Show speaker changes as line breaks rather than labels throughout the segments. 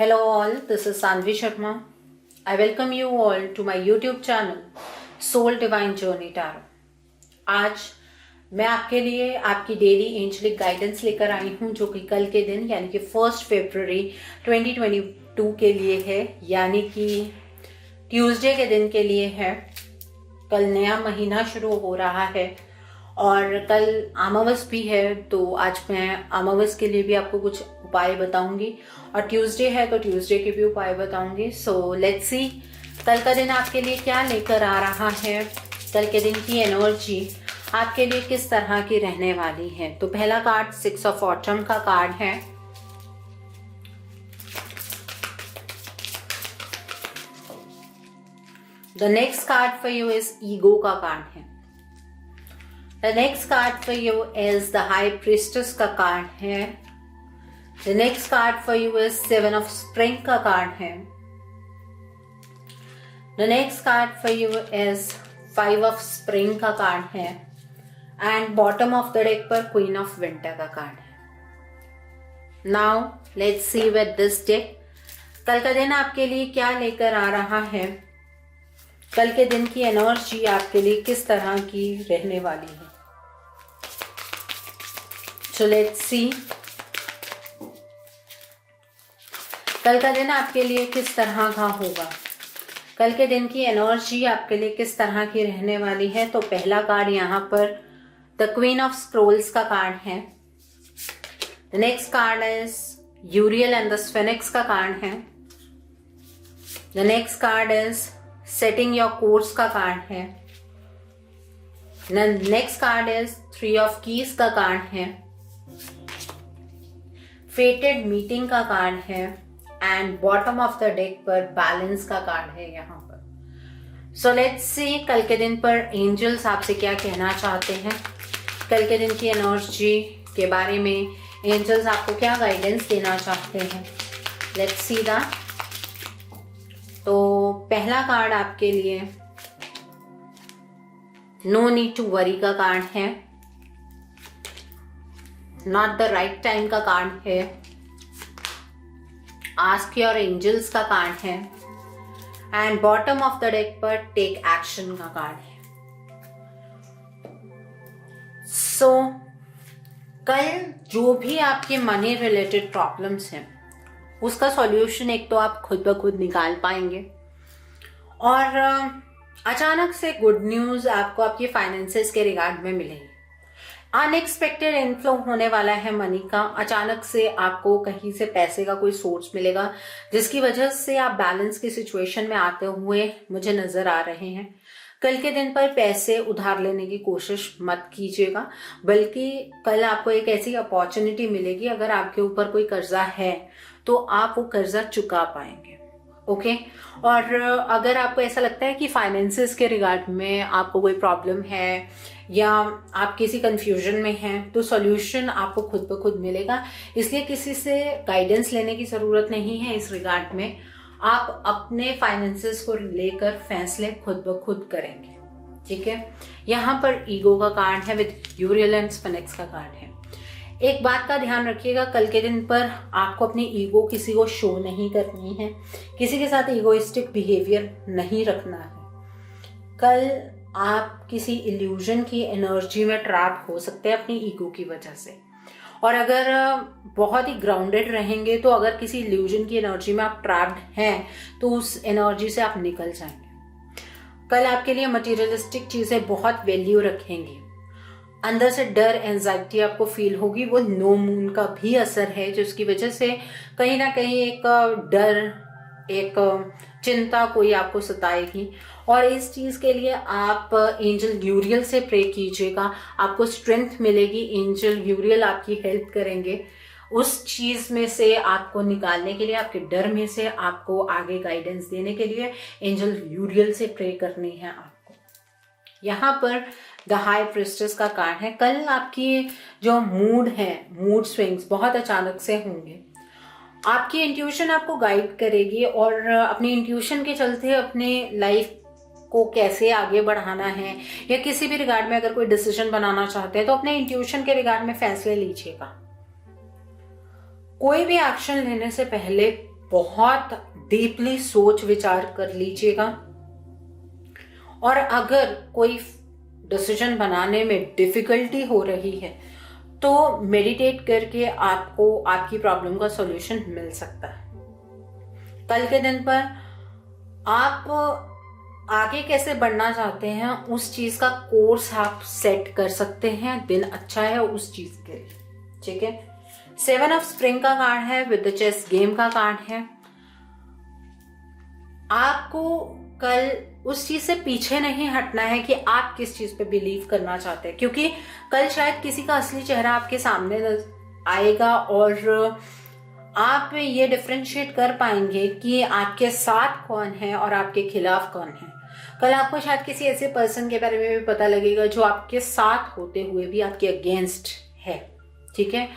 Hello all, this is Sanvi Sharma. I welcome you all to my YouTube channel Soul Divine Journey Tarot. आज मैं आपके लिए आपकी daily angelic guidance लेकर आई हूँ जो कि कल के दिन यानी कि 1 फरवरी 2022 के लिए है, यानी कि ट्यूसडे के दिन के लिए है। कल नया महीना शुरू हो रहा है और कल अमावस भी है, तो आज मैं अमावस के लिए भी आपको कुछ उपाय बताऊंगी और ट्यूसडे है तो ट्यूसडे के भी उपाय बताऊंगी। सो लेट्स सी कल का दिन आपके लिए क्या लेकर आ रहा है, कल के दिन की एनर्जी आपके लिए किस तरह की रहने वाली है। तो पहला कार्ड 6 ऑफ ऑटम का कार्ड है। The next card for you is ego का कार्ड है। The next card for you is the high priestess का कार्ड है। The next card for you is 7 of spring का कार्ड है। The next card for you is 5 of spring का card है and bottom of the deck पर queen of winter का card है। Now let's see with this day कल का दिन आपके लिए क्या लेकर आ रहा है, कल के दिन की एनर्जी आपके लिए किस तरह की रहने वाली है। सो लेट्स सी कल का दिन आपके लिए किस तरह का होगा, कल के दिन की एनर्जी आपके लिए किस तरह की रहने वाली है। तो पहला कार्ड यहाँ पर द क्वीन ऑफ स्क्रोल्स का कार्ड है। The next card is Uriel and the sphinx का कार्ड है। The next card is setting your course का कार्ड है। Next card is 3 of keys का कार्ड है। फेटेड मीटिंग का कार्ड है and bottom of the deck पर balance का कार्ड है यहाँ पर। सो लेट्स सी कल के दिन पर एंजल्स आपसे क्या कहना चाहते हैं, कल के दिन की एनर्जी के बारे में एंजल्स आपको क्या गाइडेंस देना चाहते हैं। Let's see that. तो पहला कार्ड आपके लिए नो नीड टू वरी का कार्ड है। नॉट द राइट टाइम का कार्ड है। आस्क योर एंजल्स का कार्ड है and bottom of the deck पर टेक एक्शन का कार्ड है। सो कल जो भी आपके मनी रिलेटेड प्रॉब्लम्स हैं उसका सॉल्यूशन एक तो आप खुद ब खुद निकाल पाएंगे और अचानक से गुड न्यूज आपको आपकी फाइनेंसेस के रिगार्ड में मिलेगी। अनएक्सपेक्टेड इनफ्लो होने वाला है मनी का। अचानक से आपको कहीं से पैसे का कोई सोर्स मिलेगा जिसकी वजह से आप बैलेंस की सिचुएशन में आते हुए मुझे नजर आ रहे हैं। कल के दिन पर पैसे उधार लेने की कोशिश मत कीजिएगा, बल्कि कल आपको एक ऐसी अपॉर्चुनिटी मिलेगी, अगर आपके ऊपर कोई कर्जा है तो आप वो कर्जा चुका पाएंगे। ओके और अगर आपको ऐसा लगता है कि फाइनेंसेस के रिगार्ड में आपको कोई प्रॉब्लम है या आप किसी कंफ्यूजन में हैं तो सॉल्यूशन आपको खुद ब खुद मिलेगा, इसलिए किसी से गाइडेंस लेने की ज़रूरत नहीं है। इस रिगार्ड में आप अपने फाइनेंसेस को लेकर फैसले खुद ब खुद करेंगे। ठीक है, यहाँ पर ईगो का कार्ड है विद यूरियल एंड स्फेनिक्स का कार्ड है। एक बात का ध्यान रखिएगा, कल के दिन पर आपको अपनी ईगो किसी को शो नहीं करनी है, किसी के साथ ईगोइस्टिक बिहेवियर नहीं रखना है। कल आप किसी इल्यूजन की एनर्जी में ट्रैप हो सकते हैं अपनी ईगो की वजह से, और अगर बहुत ही ग्राउंडेड रहेंगे तो अगर किसी इल्यूजन की एनर्जी में आप ट्रैप्ड हैं तो उस एनर्जी से आप निकल जाएंगे। कल आपके लिए मटेरियलिस्टिक चीजें बहुत वैल्यू रखेंगी। अंदर से डर, एंजाइटी आपको फील होगी। वो नो मून का भी असर है जिसकी वजह से कहीं ना कहीं एक डर, एक चिंता कोई आपको सताएगी और इस चीज के लिए आप एंजल यूरियल से प्रे कीजिएगा, आपको स्ट्रेंथ मिलेगी। एंजल यूरियल आपकी हेल्प करेंगे उस चीज में से आपको निकालने के लिए, आपके डर में से आपको आगे गाइडेंस देने के लिए एंजल यूरियल से प्रे करनी है आपको। यहाँ पर द हाई प्रीस्टेस का कार्ड है। कल आपकी जो मूड है, मूड स्विंग्स बहुत अचानक से होंगे। आपकी इंट्यूशन आपको गाइड करेगी और अपनी इंट्यूशन के चलते अपने लाइफ को कैसे आगे बढ़ाना है या किसी भी रिगार्ड में अगर कोई डिसीजन बनाना चाहते हैं तो अपने इंट्यूशन के रिगार्ड में फैसले लीजिएगा। कोई भी एक्शन लेने से पहले बहुत डीपली सोच विचार कर लीजिएगा। और अगर कोई डिसीजन बनाने में डिफिकल्टी हो रही है तो मेडिटेट करके आपको आपकी प्रॉब्लम का सॉल्यूशन मिल सकता है। कल के दिन पर आप आगे कैसे बढ़ना चाहते हैं उस चीज का कोर्स आप सेट कर सकते हैं। दिन अच्छा है उस चीज के लिए, ठीक है। 7 ऑफ स्प्रिंग का कार्ड है, विद द चेस गेम का कार्ड है। आपको कल उस चीज से पीछे नहीं हटना है कि आप किस चीज पे बिलीव करना चाहते हैं, क्योंकि कल शायद किसी का असली चेहरा आपके सामने आएगा और आप ये डिफरेंशिएट कर पाएंगे कि आपके साथ कौन है और आपके खिलाफ कौन है। कल आपको शायद किसी ऐसे पर्सन के बारे में भी पता लगेगा जो आपके साथ होते हुए भी आपके अगेंस्ट है, ठीक है।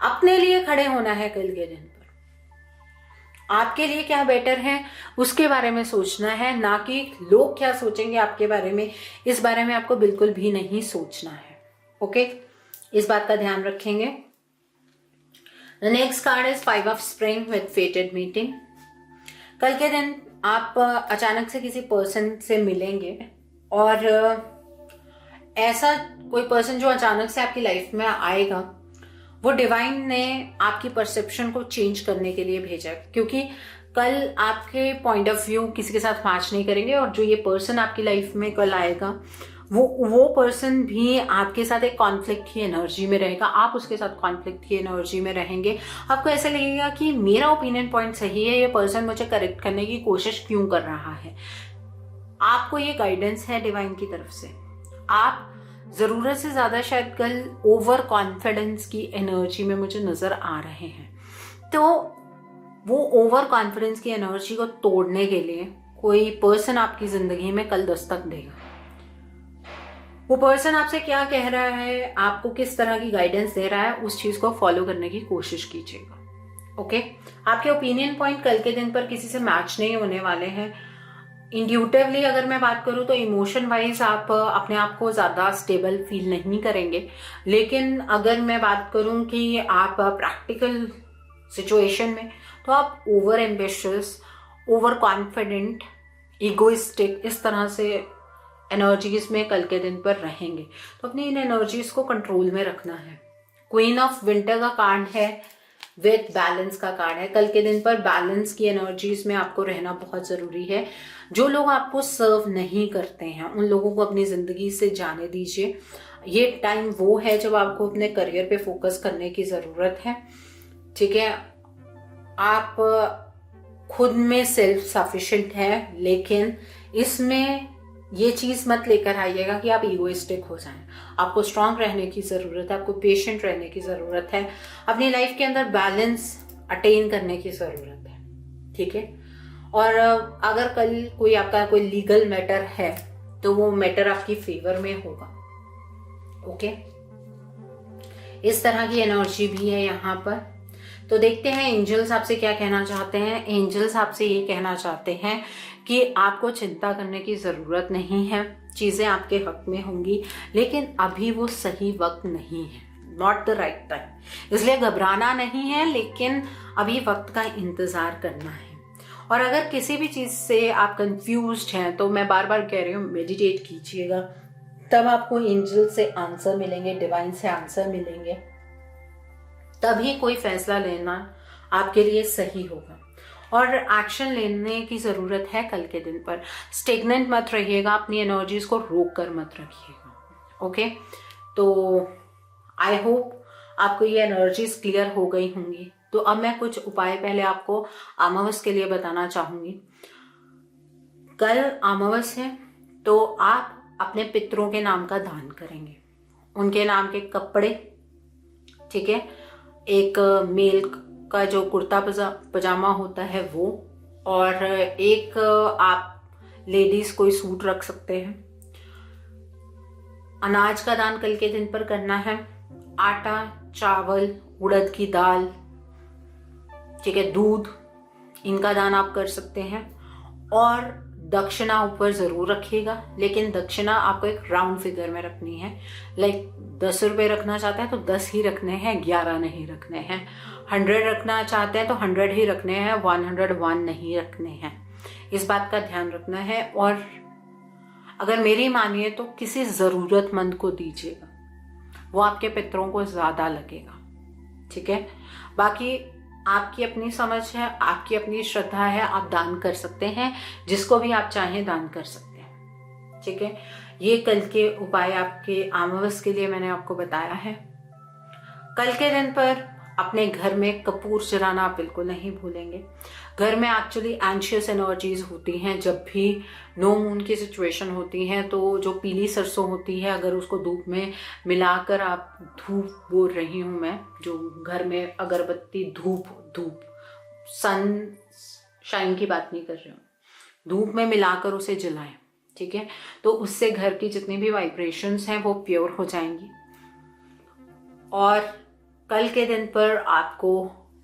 अपने लिए खड़े होना है कल के दिन पर। आपके लिए क्या बेटर है उसके बारे में सोचना है, ना कि लोग क्या सोचेंगे आपके बारे में, इस बारे में आपको बिल्कुल भी नहीं सोचना है। ओके, इस बात का ध्यान रखेंगे। The next card is 5 of spring with फेटेड meeting. कल के दिन आप अचानक से किसी पर्सन से मिलेंगे और ऐसा कोई पर्सन जो अचानक से आपकी लाइफ में आएगा, वो डिवाइन ने आपकी परसेप्शन को चेंज करने के लिए भेजा है, क्योंकि कल आपके पॉइंट ऑफ व्यू किसी के साथ मैच नहीं करेंगे और जो ये पर्सन आपकी लाइफ में कल आएगा वो पर्सन भी आपके साथ एक कॉन्फ्लिक्ट की एनर्जी में रहेगा, आप उसके साथ कॉन्फ्लिक्ट की एनर्जी में रहेंगे। आपको ऐसा लगेगा कि मेरा ओपिनियन पॉइंट सही है, ये पर्सन मुझे करेक्ट करने की कोशिश क्यों कर रहा है। आपको ये गाइडेंस है डिवाइन की तरफ से। आप जरूरत से ज्यादा शायद कल ओवर कॉन्फिडेंस की एनर्जी में मुझे नजर आ रहे हैं, तो वो ओवर कॉन्फिडेंस की एनर्जी को तोड़ने के लिए कोई पर्सन आपकी जिंदगी में कल दस्तक देगा। वो पर्सन आपसे क्या कह रहा है, आपको किस तरह की गाइडेंस दे रहा है, उस चीज को फॉलो करने की कोशिश कीजिएगा। ओके, आपके ओपिनियन पॉइंट कल के दिन पर किसी से मैच नहीं होने वाले हैं। इंट्यूटिवली अगर मैं बात करूं तो इमोशन वाइज आप अपने आप को ज्यादा स्टेबल फील नहीं करेंगे, लेकिन अगर मैं बात करूं कि आप प्रैक्टिकल सिचुएशन में, तो आप over ambitious, over confident, egoistic, इस तरह से एनर्जीज में कल के दिन पर रहेंगे। तो अपनी इन एनर्जीज को कंट्रोल में रखना है। क्वीन ऑफ विंटर का कार्ड है, विथ बैलेंस का कार्ड है। कल के दिन पर बैलेंस की एनर्जीज में आपको रहना बहुत जरूरी है। जो लोग आपको सर्व नहीं करते हैं उन लोगों को अपनी जिंदगी से जाने दीजिए। ये टाइम वो है जब आपको अपने करियर पे फोकस करने की जरूरत है, ठीक है। आप खुद में सेल्फ सफिशिएंट है, लेकिन इसमें ये चीज मत लेकर आइएगा कि आप इगोइस्टिक हो जाएं। आपको स्ट्रांग रहने की जरूरत है, आपको पेशेंट रहने की जरूरत है, अपनी लाइफ के अंदर बैलेंस अटेन करने की जरूरत है, ठीक है। और अगर कल कोई आपका कोई लीगल मैटर है तो वो मैटर आपकी फेवर में होगा। ओके, इस तरह की एनर्जी भी है यहाँ पर। तो देखते हैं एंजल्स आपसे क्या कहना चाहते हैं। एंजल्स आपसे ये कहना चाहते हैं कि आपको चिंता करने की जरूरत नहीं है, चीजें आपके हक में होंगी, लेकिन अभी वो सही वक्त नहीं है, नॉट द राइट टाइम। इसलिए घबराना नहीं है, लेकिन अभी वक्त का इंतजार करना है। और अगर किसी भी चीज से आप कंफ्यूज्ड हैं तो मैं बार बार कह रही हूँ, मेडिटेट कीजिएगा, तब आपको एंजल से आंसर मिलेंगे, डिवाइन से आंसर मिलेंगे, तभी कोई फैसला लेना आपके लिए सही होगा। और एक्शन लेने की जरूरत है कल के दिन पर। स्टेगनेंट मत रहिएगा, अपनी एनर्जीज को रोक कर मत रखिएगा। ओके, तो आई होप आपको ये एनर्जीज क्लियर हो गई होंगी। तो अब मैं कुछ उपाय पहले आपको अमावस के लिए बताना चाहूंगी। कल अमावस है तो आप अपने पितरों के नाम का दान करेंगे, उनके नाम के कपड़े, ठीक है, एक मेल का जो कुर्ता पजामा होता है वो, और एक आप लेडीज कोई सूट रख सकते हैं। अनाज का दान कल के दिन पर करना है, आटा, चावल, उड़द की दाल, ठीक है, दूध, इनका दान आप कर सकते हैं। और दक्षिणा ऊपर ज़रूर रखिएगा, लेकिन दक्षिणा आपको एक राउंड फिगर में रखनी है। लाइक 10 रुपये रखना चाहते हैं तो 10 ही रखने हैं, 11 नहीं रखने हैं। 100 रखना चाहते हैं तो 100 ही रखने हैं, 101 नहीं रखने हैं। इस बात का ध्यान रखना है। और अगर मेरी मानिए तो किसी ज़रूरतमंद को दीजिएगा, वो आपके पितरों को ज़्यादा लगेगा। ठीक है, बाकी आपकी अपनी समझ है, आपकी अपनी श्रद्धा है, आप दान कर सकते हैं, जिसको भी आप चाहें दान कर सकते हैं। ठीक है, ये कल के उपाय आपके अमावस के लिए मैंने आपको बताया है। कल के दिन पर अपने घर में कपूर जलाना आप बिल्कुल नहीं भूलेंगे। घर में एक्चुअली एंशियस एनर्जीज होती हैं। जब भी नो मून की सिचुएशन होती है तो जो पीली सरसों होती है, अगर उसको धूप में मिलाकर आप, धूप बोल रही हूँ मैं, जो घर में अगरबत्ती, धूप सन शाइन की बात नहीं कर रही हूँ, धूप में मिलाकर उसे जलाएं। ठीक है, तो उससे घर की जितनी भी वाइब्रेशंस हैं वो प्योर हो जाएंगी। और कल के दिन पर आपको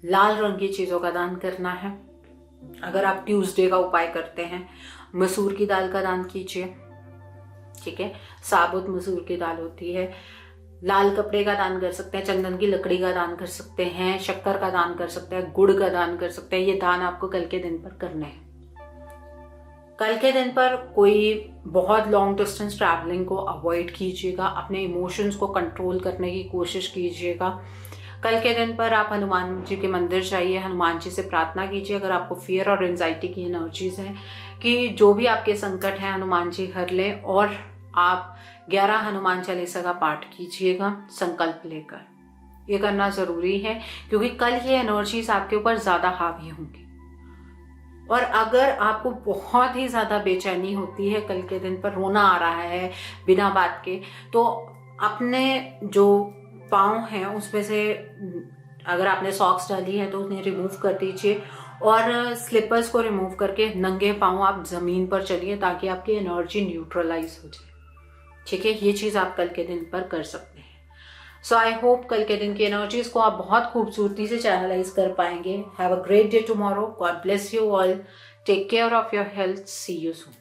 लाल रंग की चीज़ों का दान करना है। अगर आप ट्यूसडे का उपाय करते हैं, मसूर की दाल का दान कीजिए। ठीक है, साबुत मसूर की दाल होती है। लाल कपड़े का दान कर सकते हैं, चंदन की लकड़ी का दान कर सकते हैं, शक्कर का दान कर सकते हैं, गुड़ का दान कर सकते हैं। ये दान आपको कल के दिन पर करने हैं। कल के दिन पर कोई बहुत लॉन्ग डिस्टेंस ट्रैवलिंग को अवॉइड कीजिएगा। अपने इमोशंस को कंट्रोल करने की कोशिश कीजिएगा। कल के दिन पर आप हनुमान जी के मंदिर जाइए, हनुमान जी से प्रार्थना कीजिए। अगर आपको फियर और एंजाइटी की एनर्जीज हैं कि जो भी आपके संकट हैं हनुमान जी हर लें, और आप 11 हनुमान चालीसा का पाठ कीजिएगा संकल्प लेकर। ये करना ज़रूरी है क्योंकि कल ये एनर्जीज आपके ऊपर ज़्यादा हावी होंगी। और अगर आपको बहुत ही ज़्यादा बेचैनी होती है, कल के दिन पर रोना आ रहा है बिना बात के, तो अपने जो पाँव हैं उसमें से अगर आपने सॉक्स डाली है तो उन्हें रिमूव कर दीजिए और स्लीपर्स को रिमूव करके नंगे पाँव आप ज़मीन पर चलिए ताकि आपकी एनर्जी न्यूट्रलाइज हो जाए। ठीक है, ये चीज़ आप कल के दिन पर कर सकते हैं। सो आई होप कल के दिन की एनर्जीज को आप बहुत खूबसूरती से चैनलाइज कर पाएंगे। Have a great day tomorrow. God bless you all. Take care of your health. See you soon.